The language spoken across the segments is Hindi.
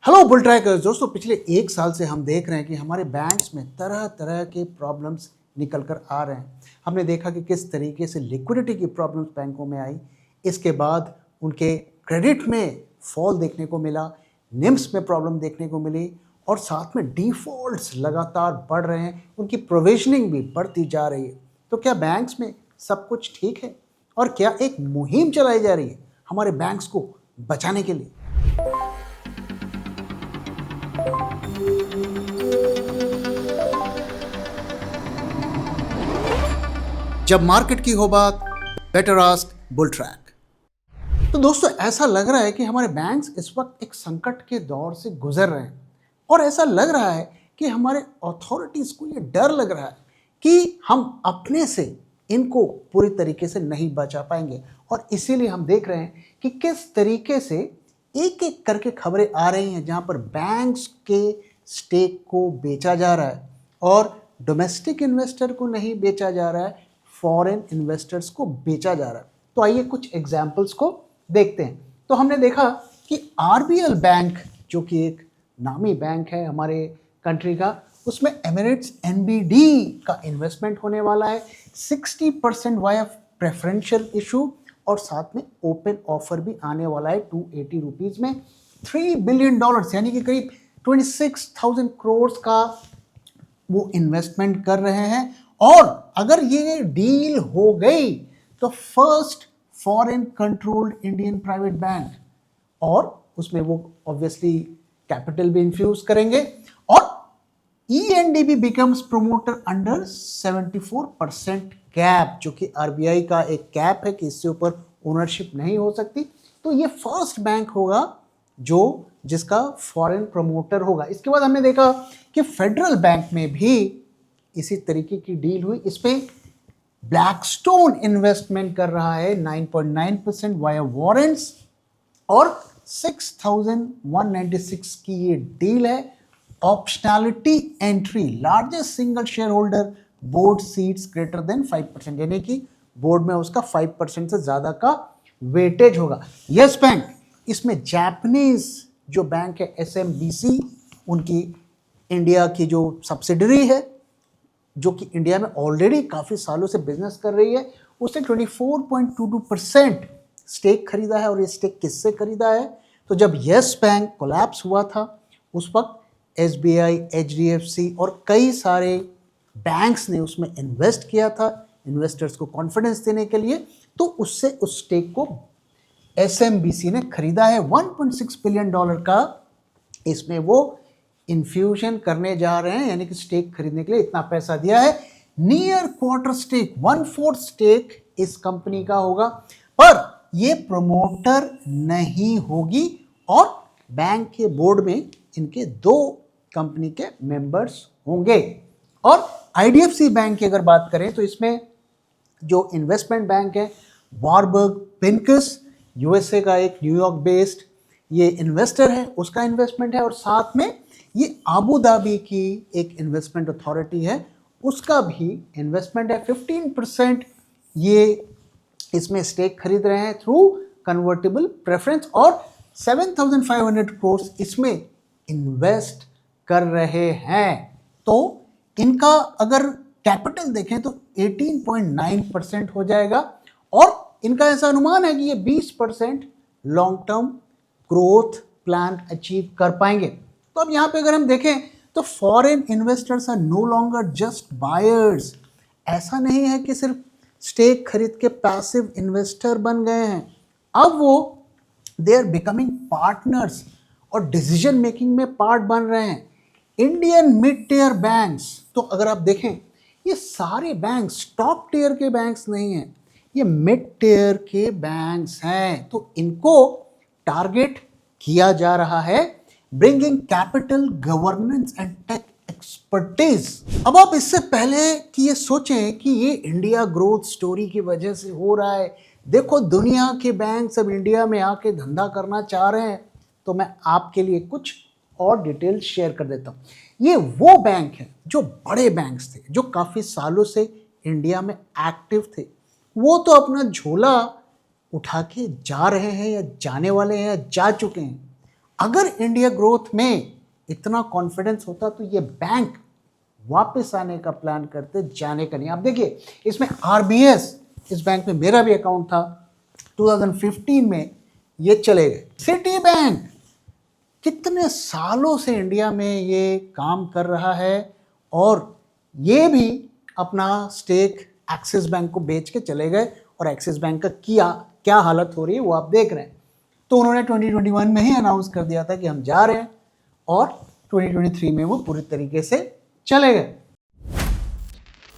हेलो बुल ट्रैकर्स दोस्तों, पिछले एक साल से हम देख रहे हैं कि हमारे बैंक्स में तरह तरह के प्रॉब्लम्स निकल कर आ रहे हैं। हमने देखा कि किस तरीके से लिक्विडिटी की प्रॉब्लम्स बैंकों में आई, इसके बाद उनके क्रेडिट में फॉल देखने को मिला, निम्स में प्रॉब्लम देखने को मिली और साथ में डिफ़ॉल्ट्स लगातार बढ़ रहे हैं, उनकी प्रोविजनिंग भी बढ़ती जा रही है। तो क्या बैंक्स में सब कुछ ठीक है और क्या एक मुहिम चलाई जा रही है हमारे बैंक्स को बचाने के लिए? जब मार्केट की हो बात, बेटर आस्क बुल ट्रैक। तो दोस्तों, ऐसा लग रहा है कि हमारे बैंक्स इस वक्त एक संकट के दौर से गुजर रहे हैं और ऐसा लग रहा है कि हमारे अथॉरिटीज़ को ये डर लग रहा है कि हम अपने से इनको पूरी तरीके से नहीं बचा पाएंगे। और इसीलिए हम देख रहे हैं कि किस तरीके से एक एक करके खबरें आ रही हैं जहां पर बैंक्स के स्टेक को बेचा जा रहा है और डोमेस्टिक इन्वेस्टर को नहीं बेचा जा रहा है, फॉरेन इन्वेस्टर्स को बेचा जा रहा है। तो आइए कुछ एग्जाम्पल्स को देखते हैं। तो हमने देखा कि आरबीएल बैंक, जो कि एक नामी बैंक है हमारे कंट्री का, उसमें एमिरेट्स एनबीडी का इन्वेस्टमेंट होने वाला है 60% वाया प्रेफरेंशियल इशू और साथ में ओपन ऑफर भी आने वाला है 280 रुपीज़ में। $3 बिलियन यानी कि करीब 26,000 करोड़ का वो इन्वेस्टमेंट कर रहे हैं। और अगर ये डील हो गई तो first foreign controlled Indian private bank, और उसमें वो ऑब्वियसली कैपिटल भी इन्फ्यूज करेंगे और ईएनडीबी बिकम्स प्रोमोटर अंडर 74% कैप, जो कि आरबीआई का एक कैप है कि इससे ऊपर ओनरशिप नहीं हो सकती। तो ये फर्स्ट बैंक होगा जो जिसका फॉरेन प्रमोटर होगा। इसके बाद हमने देखा कि फेडरल बैंक में भी इसी तरीके की डील हुई। इसमें ब्लैकस्टोन इन्वेस्टमेंट कर रहा है 9.9% वाया वारंट्स और 6,196 की ये डील है। Optionality entry, largest single share holder, board seats greater than 5%, यानी कि बोर्ड में उसका 5% से ज़्यादा का वेटेज होगा। यस बैंक, इसमें जापानीज जो बैंक है एसएमबीसी, उनकी इंडिया की जो सब्सिडरी है, जो कि इंडिया में ऑलरेडी काफ़ी सालों से बिजनेस कर रही है, उसने 24.22% स्टेक खरीदा है। और ये स्टेक किससे खरीदा है? तो जब यस बैंक कोलैप्स हुआ था उस वक्त एसबीआई, एचडीएफसी और कई सारे बैंक्स ने उसमें इन्वेस्ट किया था इन्वेस्टर्स को कॉन्फिडेंस देने के लिए। तो उससे उस स्टेक को एसएमबीसी ने खरीदा है $1.6 बिलियन का। इसमें वो इन्फ्यूजन करने जा रहे हैं, यानी कि स्टेक खरीदने के लिए इतना पैसा दिया है। नियर क्वार्टर स्टेक, 1/4 स्टेक इस कंपनी का होगा, पर ये प्रमोटर नहीं होगी और बैंक के बोर्ड में इनके 2 कंपनी के मेंबर्स होंगे। और आईडीएफसी बैंक की अगर बात करें तो इसमें जो इन्वेस्टमेंट बैंक है वारबर्ग पिंकस, यूएसए का एक न्यूयॉर्क बेस्ड ये इन्वेस्टर है, उसका इन्वेस्टमेंट है। और साथ में ये आबू धाबी की एक इन्वेस्टमेंट अथॉरिटी है, उसका भी इन्वेस्टमेंट है। 15% ये इसमें स्टेक खरीद रहे हैं थ्रू कन्वर्टेबल प्रेफरेंस और 7,500 करोड़ इसमें इन्वेस्ट कर रहे हैं। तो इनका अगर कैपिटल देखें तो 18.9% हो जाएगा और इनका ऐसा अनुमान है कि ये 20% long term growth plan achieve कर पाएंगे। तो अब यहाँ पे अगर हम देखें तो foreign investors are no longer just buyers. ऐसा नहीं है कि सिर्फ स्टेक खरीद के पैसिव इन्वेस्टर बन गए हैं, अब वो दे आर बिकमिंग पार्टनर्स और डिसीजन मेकिंग में पार्ट बन रहे हैं। इंडियन मिड टियर बैंक्स, तो अगर आप देखें ये सारे बैंक्स टॉप टियर के बैंक्स नहीं हैं, ये मिड टियर के बैंक्स हैं। तो इनको टारगेट किया जा रहा है, bringing capital, governance and tech expertise. अब आप इससे पहले कि ये सोचें कि ये इंडिया ग्रोथ स्टोरी की वजह से हो रहा है, देखो दुनिया के बैंक सब इंडिया में आके धंधा करना चाह रहे हैं, तो मैं आपके लिए कुछ और डिटेल शेयर कर देता हूँ। ये वो बैंक है जो बड़े बैंक्स थे, जो काफ़ी सालों से इंडिया में एक्टिव थे, वो तो अपना झोला उठा के जा रहे हैं या जाने वाले हैं या जा चुके हैं। अगर इंडिया ग्रोथ में इतना कॉन्फिडेंस होता तो ये बैंक वापस आने का प्लान करते, जाने का नहीं। आप देखिए इसमें आरबीएस, इस बैंक में मेरा भी अकाउंट था, 2015 में ये चले गए। सिटी बैंक कितने सालों से इंडिया में ये काम कर रहा है और ये भी अपना स्टेक एक्सिस बैंक को बेच के चले गए और एक्सिस बैंक का क्या हालत हो रही है वो आप देख रहे हैं। तो उन्होंने 2021 में ही अनाउंस कर दिया था कि हम जा रहे हैं और 2023 में वो पूरी तरीके से चले गए।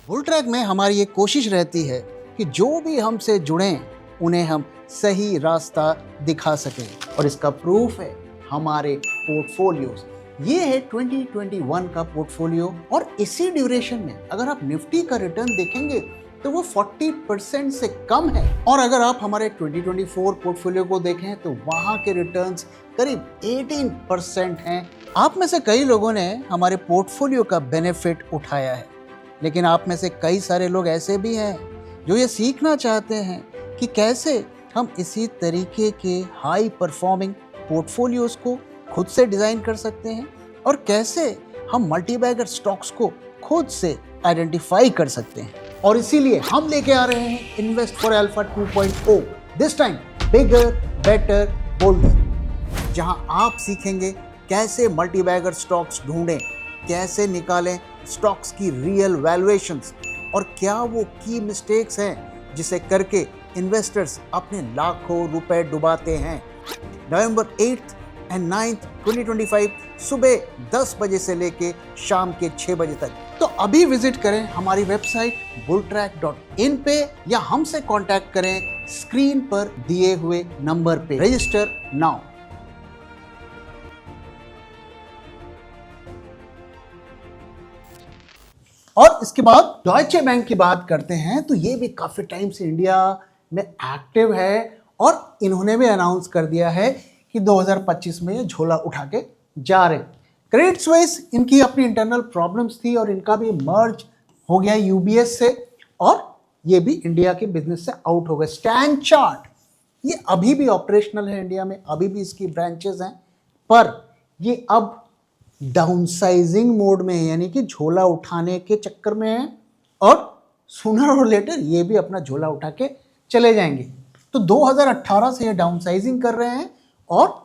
बुल ट्रैक में हमारी ये कोशिश रहती है कि जो भी हमसे जुड़ें उन्हें हम सही रास्ता दिखा सकें और इसका प्रूफ है हमारे पोर्टफोलियोज। ये है 2021 का पोर्टफोलियो और इसी ड्यूरेशन में अगर आप निफ्टी का रिटर्न देखेंगे तो वो 40% से कम है और अगर आप हमारे 2024 पोर्टफोलियो को देखें तो वहां के रिटर्न्स करीब 18% हैं। आप में से कई लोगों ने हमारे पोर्टफोलियो का बेनिफिट उठाया है, लेकिन आप में से कई सारे लोग ऐसे भी हैं जो ये सीखना चाहते हैं कि कैसे हम इसी तरीके के हाई परफॉर्मिंग पोर्टफोलियोज को खुद से डिजाइन कर सकते हैं और कैसे हम मल्टीबैगर स्टॉक्स को खुद से आइडेंटिफाई कर सकते हैं। और इसीलिए हम लेके आ रहे हैं invest for alpha 2.0, this time bigger better boulder, जहां आप सीखेंगे कैसे मल्टीबैगर स्टॉक्स ढूंढें, कैसे निकालें स्टॉक्स की रियल वैल्यूएशंस और क्या वो की मिस्टेक्स हैं जिसे करके इन्वेस्टर्स अपने लाखों रुपए डुबाते हैं। नवंबर 8 एंड 9 2025 सुबह 10 बजे से लेके शाम के 6 बजे तक। तो अभी विजिट करें हमारी वेबसाइट bulltrack.in पे या हमसे कांटेक्ट करें स्क्रीन पर दिए हुए नंबर पे। Register now. और इसके बाद डॉयचे बैंक की बात करते हैं तो ये भी काफी टाइम से इंडिया में एक्टिव है और इन्होंने भी अनाउंस कर दिया है कि 2025 में ये झोला उठा के जा रहे। क्रेडिट स्विस, इनकी अपनी इंटरनल प्रॉब्लम्स थी और इनका भी मर्ज हो गया यूबीएस से और ये भी इंडिया के बिजनेस से आउट हो गए। स्टैंड चार्ट ये अभी भी ऑपरेशनल है इंडिया में, अभी भी इसकी ब्रांचेस हैं, पर ये अब डाउनसाइजिंग मोड में है, यानी कि झोला उठाने के चक्कर में है और सूनर और लेटर ये भी अपना झोला उठा के चले जाएंगे। तो 2018 से ये डाउनसाइजिंग कर रहे हैं और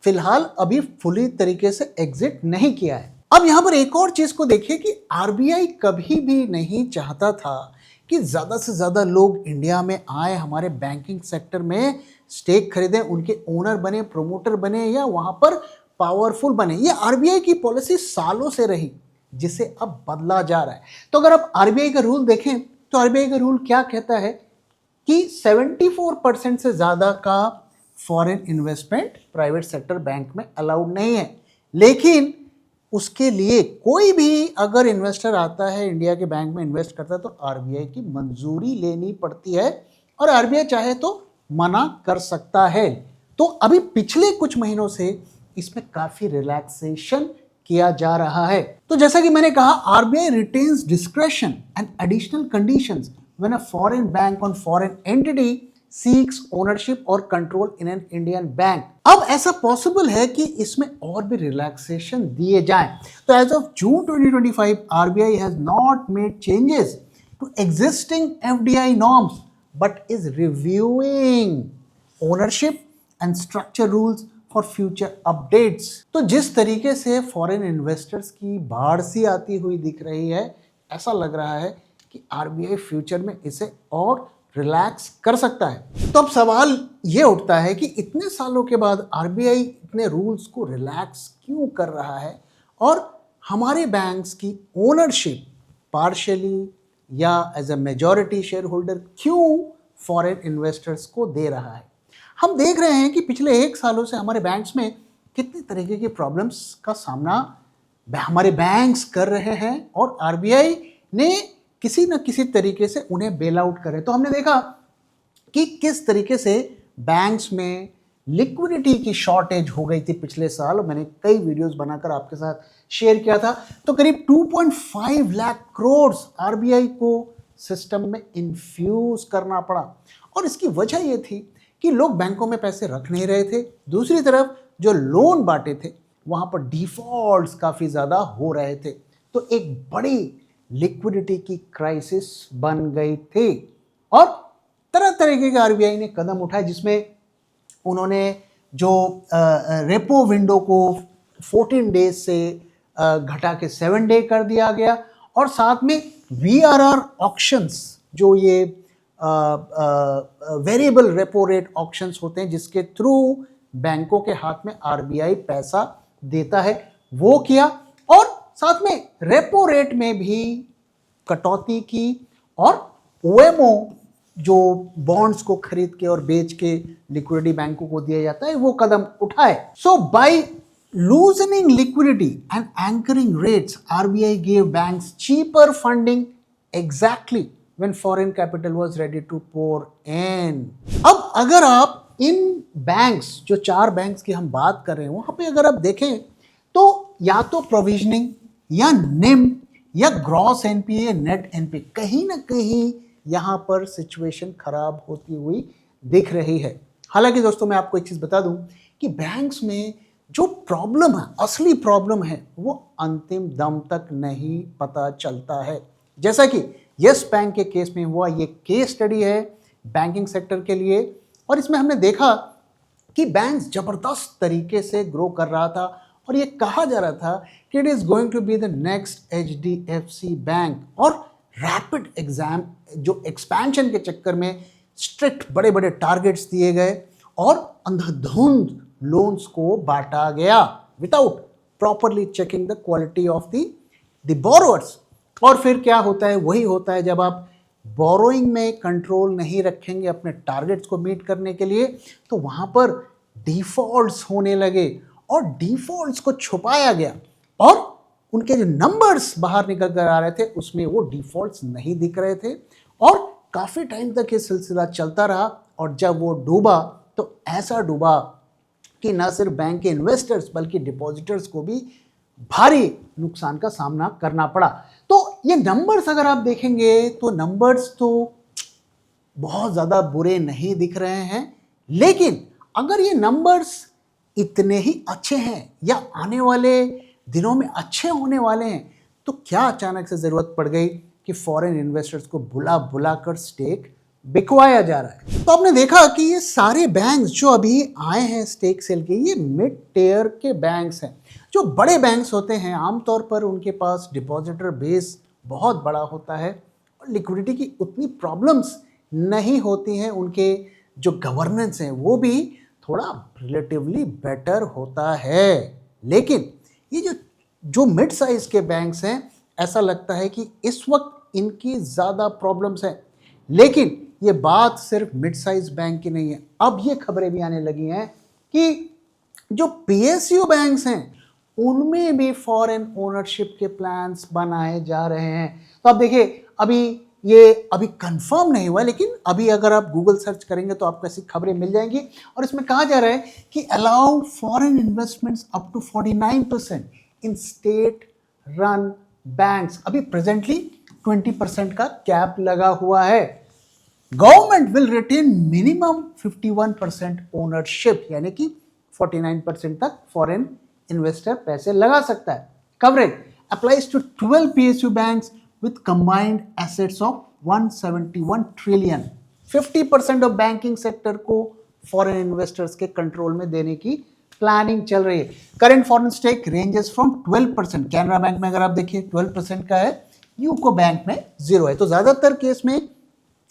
फिलहाल अभी फुली तरीके से एग्जिट नहीं किया है। अब यहां पर एक और चीज को देखिए कि आरबीआई कभी भी नहीं चाहता था कि ज्यादा से ज्यादा लोग इंडिया में आए, हमारे बैंकिंग सेक्टर में स्टेक खरीदें, उनके ओनर बने, प्रोमोटर बने या वहां पर पावरफुल बने। ये आरबीआई की पॉलिसी सालों से रही जिसे अब बदला जा रहा है। तो अगर आप आरबीआई का रूल देखें तो आरबीआई का रूल क्या कहता है कि 74% से ज्यादा का foreign investment private sector bank में अलाउड नहीं है, लेकिन उसके लिए कोई भी अगर इन्वेस्टर आता है इंडिया के बैंक में इन्वेस्ट करता है तो आरबीआई की मंजूरी लेनी पड़ती है और आरबीआई चाहे तो मना कर सकता है। तो अभी पिछले कुछ महीनों से इसमें काफी रिलैक्सेशन किया जा रहा है। तो जैसा कि मैंने कहा, RBI retains discretion and additional conditions when a foreign bank on foreign entity seeks ownership or control in an Indian bank. अब ऐसा पॉसिबल है कि इसमें और भी रिलैक्सेशन दिए जाएं। तो as of June 2025 RBI has not made changes to existing FDI norms but is reviewing ownership and structure rules for future updates. तो जिस तरीके से फॉरेन इन्वेस्टर्स की बाढ़ सी आती हुई दिख रही है, ऐसा लग रहा है कि आरबीआई फ्यूचर में इसे और रिलैक्स कर सकता है। तो अब सवाल ये उठता है कि इतने सालों के बाद आरबीआई इतने रूल्स को रिलैक्स क्यों कर रहा है और हमारे बैंक्स की ओनरशिप पार्शियली या as a majority share holder क्यों फॉरेन इन्वेस्टर्स को दे रहा है। हम देख रहे हैं कि पिछले 1 सालों से हमारे बैंक्स में कितनी तरीके की प्रॉब्लम्स का सामना हमारे बैंक्स कर रहे हैं और आरबीआई ने किसी न किसी तरीके से उन्हें बेल आउट करे। तो हमने देखा कि किस तरीके से बैंक्स में लिक्विडिटी की शॉर्टेज हो गई थी पिछले साल। मैंने कई वीडियोस बनाकर आपके साथ शेयर किया था। तो करीब 2.5 लाख करोड़ आरबीआई को सिस्टम में इन्फ्यूज करना पड़ा और इसकी वजह यह थी कि लोग बैंकों में पैसे रख नहीं रहे थे। दूसरी तरफ जो लोन बांटे थे वहां पर डिफॉल्ट्स काफी ज्यादा हो रहे थे, तो एक बड़ी लिक्विडिटी की क्राइसिस बन गई थी और तरह तरीके के आरबीआई ने कदम उठाए, जिसमें उन्होंने जो रेपो विंडो को 14 डेज से घटा के 7 डे कर दिया गया और साथ में वीआरआर ऑक्शंस, जो ये वेरिएबल रेपो रेट ऑक्शंस होते हैं जिसके थ्रू बैंकों के हाथ में आरबीआई पैसा देता है, वो किया और साथ में रेपो रेट में भी कटौती की और ओएमओ जो बॉन्ड्स को खरीद के और बेच के लिक्विडिटी बैंकों को दिया जाता है वो कदम उठाए। So by loosening liquidity and anchoring rates, RBI gave banks cheaper funding exactly when foreign capital was ready to pour in. अब अगर आप इन बैंक्स, जो 4 बैंक्स की हम बात कर रहे हैं, वहां पे अगर आप देखें तो या तो प्रोविजनिंग या निम या ग्रॉस एनपीए नेट एनपीए, कहीं ना कहीं यहां पर सिचुएशन खराब होती हुई दिख रही है। हालांकि दोस्तों मैं आपको एक चीज बता दूं कि बैंक्स में जो प्रॉब्लम है, असली प्रॉब्लम है, वो अंतिम दम तक नहीं पता चलता है। जैसा कि यस बैंक के केस में हुआ, ये केस स्टडी है बैंकिंग सेक्टर के लिए और इसमें हमने देखा कि बैंक जबरदस्त तरीके से ग्रो कर रहा था और ये कहा जा रहा था कि it is going to be the next HDFC bank, और रैपिड एग्जाम जो एक्सपेंशन के चक्कर में स्ट्रिक्ट बड़े बड़े टारगेट्स दिए गए और अंधाधुंध लोन्स को बांटा गया without properly checking the quality of the borrowers. और फिर क्या होता है, वही होता है जब आप बोरोइंग में कंट्रोल नहीं रखेंगे अपने टारगेट्स को मीट करने के लिए, तो वहां पर डिफॉल्ट्स होने लगे और डिफॉल्ट्स को छुपाया गया और उनके जो नंबर्स बाहर निकल कर आ रहे थे उसमें वो डिफॉल्ट्स नहीं दिख रहे थे और काफ़ी टाइम तक ये सिलसिला चलता रहा और जब वो डूबा तो ऐसा डूबा कि न सिर्फ बैंक के इन्वेस्टर्स बल्कि डिपॉजिटर्स को भी भारी नुकसान का सामना करना पड़ा। तो ये नंबर्स अगर आप देखेंगे तो नंबर्स तो बहुत ज़्यादा बुरे नहीं दिख रहे हैं, लेकिन अगर ये नंबर्स इतने ही अच्छे हैं या आने वाले दिनों में अच्छे होने वाले हैं तो क्या अचानक से ज़रूरत पड़ गई कि फॉरेन इन्वेस्टर्स को बुला बुला कर स्टेक बिकवाया जा रहा है। तो आपने देखा कि ये सारे बैंक्स जो अभी आए हैं स्टेक सेल के, ये मिड टियर के बैंक्स हैं। जो बड़े बैंक्स होते हैं आमतौर पर उनके पास डिपॉजिटर बेस बहुत बड़ा होता है और लिक्विडिटी की उतनी प्रॉब्लम्स नहीं होती हैं, उनके जो गवर्नेंस हैं वो भी थोड़ा रिलेटिवली बेटर होता है। लेकिन ये जो मिड साइज के बैंक्स हैं, ऐसा लगता है कि इस वक्त इनकी ज़्यादा प्रॉब्लम्स हैं। लेकिन ये बात सिर्फ मिड साइज बैंक की नहीं है, अब ये खबरें भी आने लगी हैं कि जो पीएसयू बैंक्स हैं उनमें भी फॉरेन ओनरशिप के प्लान्स बनाए जा रहे हैं। तो आप देखिए अभी कंफर्म नहीं हुआ, लेकिन अभी अगर आप गूगल सर्च करेंगे तो आपको ऐसी खबरें मिल जाएंगी और इसमें कहा जा रहा है कि allow foreign investments up to 49% in state run banks. अभी प्रेजेंटली 20% का कैप लगा हुआ है। Government will retain minimum 51% ownership, यानी कि 49% तक फॉरेन इन्वेस्टर पैसे लगा सकता है। Coverage applies to 12 PSU banks with combined assets of 171 trillion। 50% of banking sector को फॉरेन इन्वेस्टर्स के कंट्रोल में देने की प्लानिंग चल रही है। Current foreign stake ranges from 12%, Canara bank में अगर आप देखिए 12% का है, यूको बैंक में 0 है। तो ज्यादातर केस में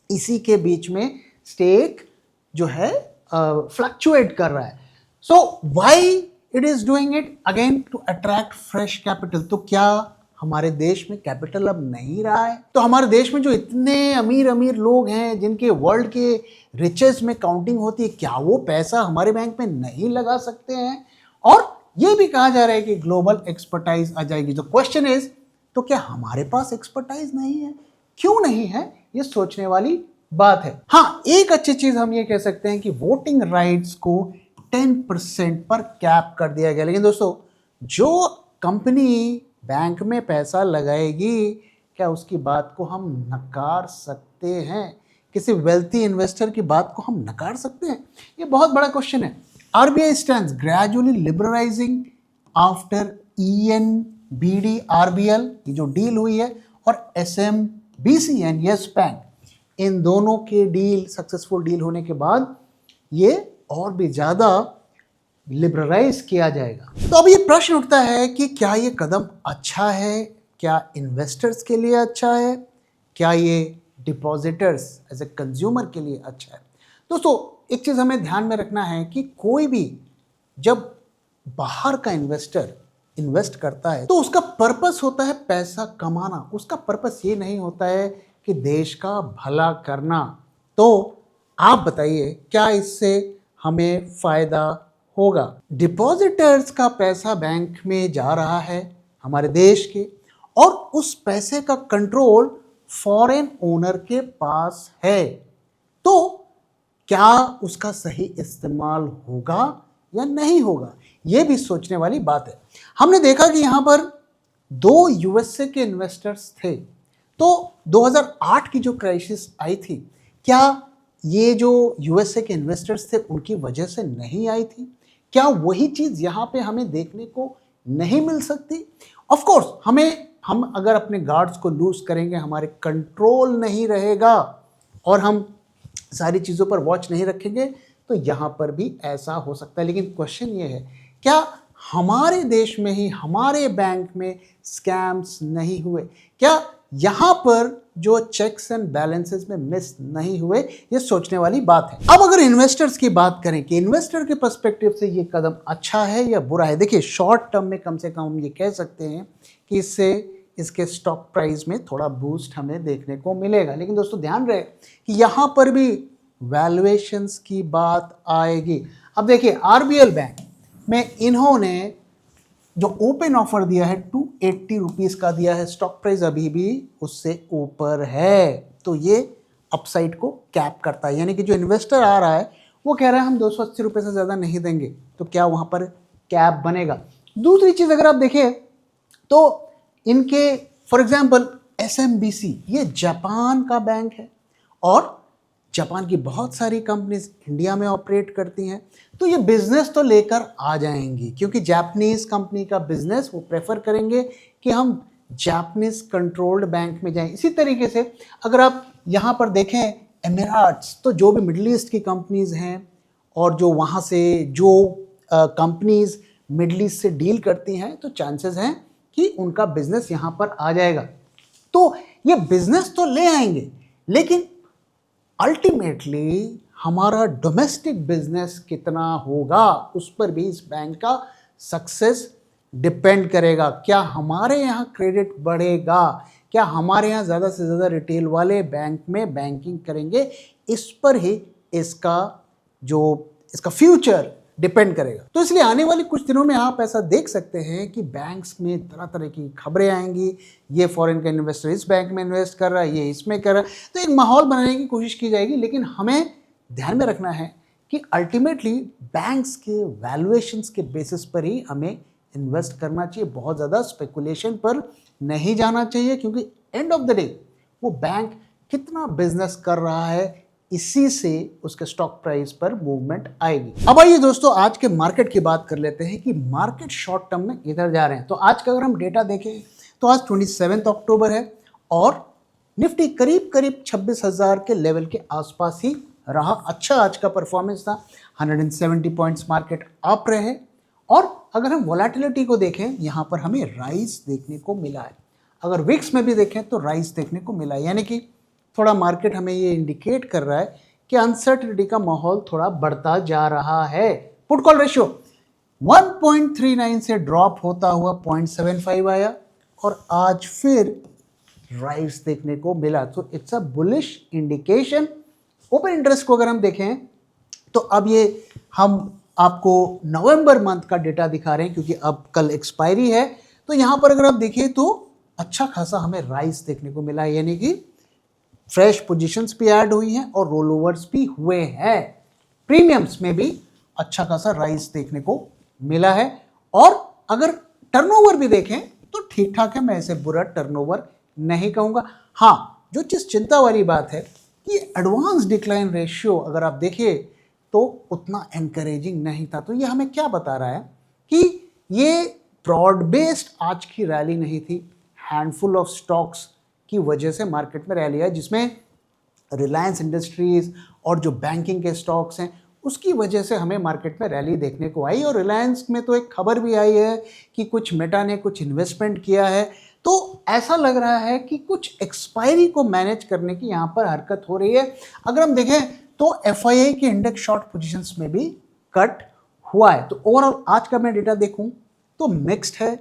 इसी के बीच में स्टेक जो है फ्लक्चुएट कर रहा है। So why it is doing it? Again to attract fresh capital. तो क्या हमारे देश में कैपिटल अब नहीं रहा है? तो हमारे देश में जो इतने अमीर अमीर लोग हैं जिनके वर्ल्ड के रिचेस में काउंटिंग होती है, क्या वो पैसा हमारे बैंक में नहीं लगा सकते हैं? और ये भी कहा जा रहा है कि ग्लोबल एक्सपर्टाइज आ जाएगी। तो क्वेश्चन इज, तो क्या हमारे पास एक्सपर्टाइज नहीं है? क्यों नहीं है? ये सोचने वाली बात है। हाँ, एक अच्छी चीज हम ये कह सकते हैं कि वोटिंग राइट्स को 10% पर कैप कर दिया गया। लेकिन दोस्तों, जो कंपनी बैंक में पैसा लगाएगी, क्या उसकी बात को हम नकार सकते हैं? किसी वेल्थी इन्वेस्टर की बात को हम नकार सकते हैं? ये बहुत बड़ा क्वेश्चन है। RBI stands gradually liberalizing after ENBD RBL ये जो डील हुई है, और SMBC एंड यस बैंक, इन दोनों के डील सक्सेसफुल डील होने के बाद ये और भी ज़्यादा लिबरलाइज किया जाएगा। तो अब ये प्रश्न उठता है कि क्या ये कदम अच्छा है, क्या इन्वेस्टर्स के लिए अच्छा है, क्या ये डिपॉजिटर्स एज ए कंज्यूमर के लिए अच्छा है। दोस्तों एक चीज़ हमें ध्यान में रखना है कि कोई भी जब बाहर का इन्वेस्टर इन्वेस्ट करता है तो उसका पर्पस होता है पैसा कमाना, उसका पर्पस ये नहीं होता है कि देश का भला करना। तो आप बताइए क्या इससे हमें फ़ायदा होगा? डिपॉजिटर्स का पैसा बैंक में जा रहा है हमारे देश के, और उस पैसे का कंट्रोल फॉरेन ओनर के पास है, तो क्या उसका सही इस्तेमाल होगा या नहीं होगा, यह भी सोचने वाली बात है। हमने देखा कि यहाँ पर 2 यूएसए के इन्वेस्टर्स थे, तो 2008 की जो क्राइसिस आई थी, क्या ये जो यूएसए के इन्वेस्टर्स थे उनकी वजह से नहीं आई थी? क्या वही चीज़ यहाँ पे हमें देखने को नहीं मिल सकती? ऑफ कोर्स हम अगर अपने गार्ड्स को लूज करेंगे, हमारे कंट्रोल नहीं रहेगा और हम सारी चीज़ों पर वॉच नहीं रखेंगे, तो यहाँ पर भी ऐसा हो सकता है। लेकिन क्वेश्चन ये है, क्या हमारे देश में ही हमारे बैंक में स्कैम्स नहीं हुए? क्या यहाँ पर जो चेक्स एंड बैलेंसेस में मिस नहीं हुए? ये सोचने वाली बात है। अब अगर इन्वेस्टर्स की बात करें कि इन्वेस्टर के पर्सपेक्टिव से ये कदम अच्छा है या बुरा है, देखिए शॉर्ट टर्म में कम से कम हम ये कह सकते हैं कि इससे इसके स्टॉक प्राइस में थोड़ा बूस्ट हमें देखने को मिलेगा। लेकिन दोस्तों ध्यान रहे कि यहाँ पर भी वैल्यूएशंस की बात आएगी। अब देखिए आरबीएल बैंक में इन्होंने जो ओपन ऑफर दिया है 280 रुपीज़ का दिया है, स्टॉक प्राइस अभी भी उससे ऊपर है, तो ये अपसाइड को कैप करता है। यानी कि जो इन्वेस्टर आ रहा है वो कह रहा है हम 280 रुपये से ज़्यादा नहीं देंगे, तो क्या वहाँ पर कैप बनेगा? दूसरी चीज़ अगर आप देखें तो इनके फॉर एग्जांपल SMBC ये जापान का बैंक है, और जापान की बहुत सारी कंपनीज इंडिया में ऑपरेट करती हैं, तो ये बिजनेस तो लेकर आ जाएंगी, क्योंकि जापानीज कंपनी का बिजनेस वो प्रेफर करेंगे कि हम जापानीज कंट्रोल्ड बैंक में जाएं। इसी तरीके से अगर आप यहाँ पर देखें एमिरेट्स, तो जो भी मिडिल ईस्ट की कंपनीज हैं और जो वहाँ से जो कंपनीज मिडिल ईस्ट से डील करती हैं, तो चांसेस हैं कि उनका बिजनेस यहाँ पर आ जाएगा। तो ये बिजनेस तो ले आएंगे, लेकिन अल्टीमेटली हमारा डोमेस्टिक बिजनेस कितना होगा उस पर भी इस बैंक का सक्सेस डिपेंड करेगा। क्या हमारे यहाँ क्रेडिट बढ़ेगा? क्या हमारे यहाँ ज़्यादा से ज़्यादा रिटेल वाले बैंक में बैंकिंग करेंगे? इस पर ही इसका फ्यूचर डिपेंड करेगा। तो इसलिए आने वाले कुछ दिनों में आप ऐसा देख सकते हैं कि बैंक्स में तरह तरह की खबरें आएंगी, ये फॉरेन का इन्वेस्टर इस बैंक में इन्वेस्ट कर रहा है, ये इसमें कर रहा है, तो एक माहौल बनाने की कोशिश की जाएगी। लेकिन हमें ध्यान में रखना है कि अल्टीमेटली बैंक्स के वैल्यूएशंस के बेसिस पर ही हमें इन्वेस्ट करना चाहिए, बहुत ज़्यादा स्पेकुलेशन पर नहीं जाना चाहिए, क्योंकि एंड ऑफ द डे वो बैंक कितना बिजनेस कर रहा है, इसी से उसके स्टॉक प्राइस पर मूवमेंट आएगी। अब आइए दोस्तों आज के मार्केट की बात कर लेते हैं कि मार्केट शॉर्ट टर्म में इधर जा रहे हैं। तो आज का अगर हम डेटा देखें तो आज 27 अक्टूबर है, और निफ्टी करीब करीब 26,000 के लेवल के आसपास ही रहा। अच्छा आज का परफॉर्मेंस था, 170 पॉइंट्स मार्केट अप रहे। और अगर हम वोलेटिलिटी को देखें, यहाँ पर हमें राइज देखने को मिला है। अगर विक्स में भी देखें तो राइज देखने को मिला है, यानी कि थोड़ा मार्केट हमें ये इंडिकेट कर रहा है कि अनसर्टिनिटी का माहौल थोड़ा बढ़ता जा रहा है। पुट कॉल रेशियो 1.39 से ड्रॉप होता हुआ 0.75 आया, और आज फिर राइज देखने को मिला, तो it's a bullish indication. Open interest को अगर हम देखें तो अब ये हम आपको नवंबर मंथ का डेटा दिखा रहे हैं, क्योंकि अब कल एक्सपायरी है। तो यहाँ पर अगर आप देखिए तो अच्छा खासा हमें राइज देखने को मिला है, यानी कि फ्रेश पोजीशंस भी ऐड हुई हैं और रोल ओवर्स भी हुए हैं। प्रीमियम्स में भी अच्छा खासा राइज देखने को मिला है। और अगर टर्नओवर भी देखें तो ठीक ठाक है, मैं इसे बुरा टर्नओवर नहीं कहूँगा। हाँ, जो चीज़ चिंता वाली बात है कि एडवांस डिक्लाइन रेशियो अगर आप देखिए तो उतना एनकरेजिंग नहीं था। तो ये हमें क्या बता रहा है कि ये ब्रॉड बेस्ड आज की रैली नहीं थी, हैंडफुल ऑफ स्टॉक्स की वजह से मार्केट में रैली है, जिसमें रिलायंस इंडस्ट्रीज और जो बैंकिंग के स्टॉक्स हैं उसकी वजह से हमें मार्केट में रैली देखने को आई। और रिलायंस में तो एक खबर भी आई है कि कुछ मेटा ने कुछ इन्वेस्टमेंट किया है, तो ऐसा लग रहा है कि कुछ एक्सपायरी को मैनेज करने की यहाँ पर हरकत हो रही है। अगर हम देखें तो FII के इंडेक्स शॉर्ट पोजीशंस में भी कट हुआ है। तो ओवरऑल आज का मैं डेटा देखूं तो मिक्स्ड है,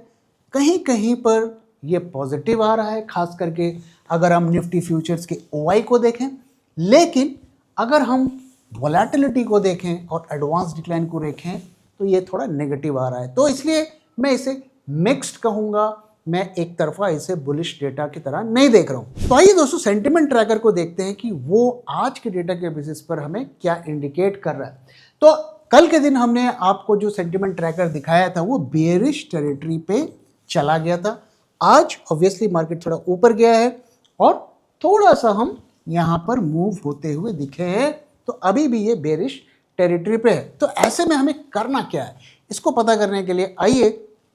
कहीं कहीं पर ये पॉजिटिव आ रहा है, खास करके अगर हम निफ्टी फ्यूचर्स के OI को देखें। लेकिन अगर हम वोलेटिलिटी को देखें और एडवांस डिक्लाइन को देखें तो ये थोड़ा नेगेटिव आ रहा है। तो इसलिए मैं इसे मिक्स्ड कहूँगा, मैं एक तरफा इसे बुलिश डेटा की तरह नहीं देख रहा हूँ। तो आइए दोस्तों सेंटिमेंट ट्रैकर को देखते हैं कि वो आज के डेटा के बेसिस पर हमें क्या इंडिकेट कर रहा है। तो कल के दिन हमने आपको जो सेंटिमेंट ट्रैकर दिखाया था वो बेयरिश टेरिटरी पे चला गया था। आज ऑब्वियसली मार्केट थोड़ा ऊपर गया है और थोड़ा सा हम यहाँ पर मूव होते हुए दिखे हैं, तो अभी भी ये बेयरिश टेरिटरी पे है। तो ऐसे में हमें करना क्या है, इसको पता करने के लिए आइए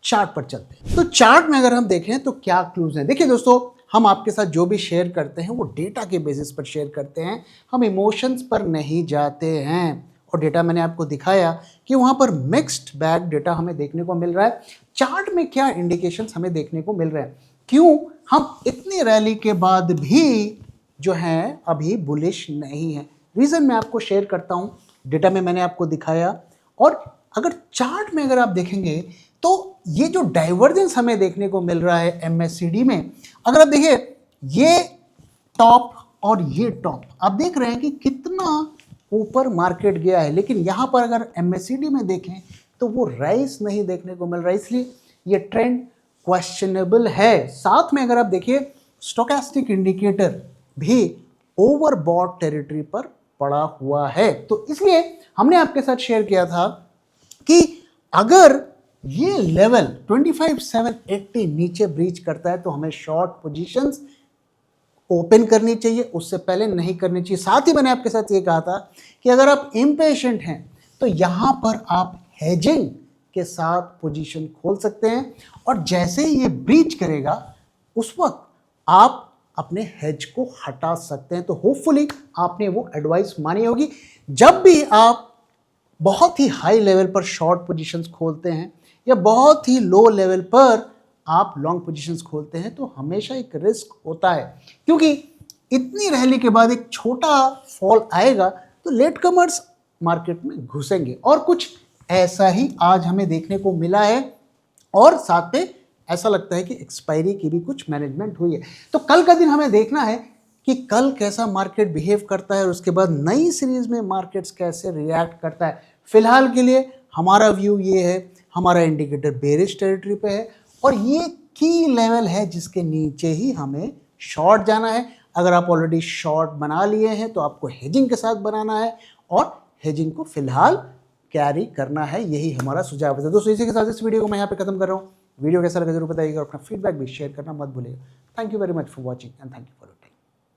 चार्ट पर चलते हैं। तो चार्ट में अगर हम देखें तो क्या क्लूज हैं। देखिए दोस्तों, हम आपके साथ जो भी शेयर करते हैं वो डेटा के बेसिस पर शेयर करते हैं, हम इमोशंस पर नहीं जाते हैं। और डेटा मैंने आपको दिखाया कि वहाँ पर मिक्स्ड बैग डेटा हमें देखने को मिल रहा है। चार्ट में क्या इंडिकेशंस हमें देखने को मिल रहे हैं, क्यों हम इतनी रैली के बाद भी जो है अभी बुलिश नहीं है। रीज़न मैं आपको शेयर करता हूँ, डेटा में मैंने आपको दिखाया। और अगर चार्ट में अगर आप देखेंगे तो ये जो डाइवर्जेंस हमें देखने को मिल रहा है MACD में, अगर आप देखिए ये टॉप और ये टॉप, आप देख रहे हैं कि कितना ऊपर मार्केट गया है, लेकिन यहाँ पर अगर MACD में देखें तो वो राइज नहीं देखने को मिल रहा है, इसलिए ये ट्रेंड क्वेश्चनेबल है। साथ में अगर आप देखिए स्टोकेस्टिक इंडिकेटर भी ओवरबॉट टेरिटरी पर पड़ा हुआ है। तो इसलिए हमने आपके साथ शेयर किया था कि अगर ये लेवल 25,780 नीचे ब्रीच करता है तो हमें शॉर्ट पोजीशंस ओपन करनी चाहिए, उससे पहले नहीं करनी चाहिए। साथ ही मैंने आपके साथ ये कहा था कि अगर आप इम्पेशेंट हैं तो यहाँ पर आप हेजिंग के साथ पोजीशन खोल सकते हैं, और जैसे ही ये ब्रीच करेगा उस वक्त आप अपने हेज को हटा सकते हैं। तो होपफुली आपने वो एडवाइस मानी होगी। जब भी आप बहुत ही हाई लेवल पर शॉर्ट पोजीशंस खोलते हैं या बहुत ही लो लेवल पर आप लॉन्ग पोजीशंस खोलते हैं तो हमेशा एक रिस्क होता है, क्योंकि इतनी रैली के बाद एक छोटा फॉल आएगा तो लेट कमर्स मार्केट में घुसेंगे। और कुछ ऐसा ही आज हमें देखने को मिला है, और साथ में ऐसा लगता है कि एक्सपायरी की भी कुछ मैनेजमेंट हुई है। तो कल का दिन हमें देखना है कि कल कैसा मार्केट बिहेव करता है और उसके बाद नई सीरीज में मार्केट्स कैसे रिएक्ट करता है। फिलहाल के लिए हमारा व्यू ये है, हमारा इंडिकेटर बेरिश टेरिटरी पे है और ये की लेवल है जिसके नीचे ही हमें शॉर्ट जाना है। अगर आप ऑलरेडी शॉर्ट बना लिए हैं तो आपको हेजिंग के साथ बनाना है और हेजिंग को फिलहाल कैरी करना है, यही हमारा सुझाव है। दोस्तों इसी के साथ इस वीडियो को मैं यहाँ पे खत्म कर रहा हूँ। वीडियो कैसा लगा जरूर बताइएगा और अपना फीडबैक भी शेयर करना मत भूलिएगा। Thank you very much for watching and thank you for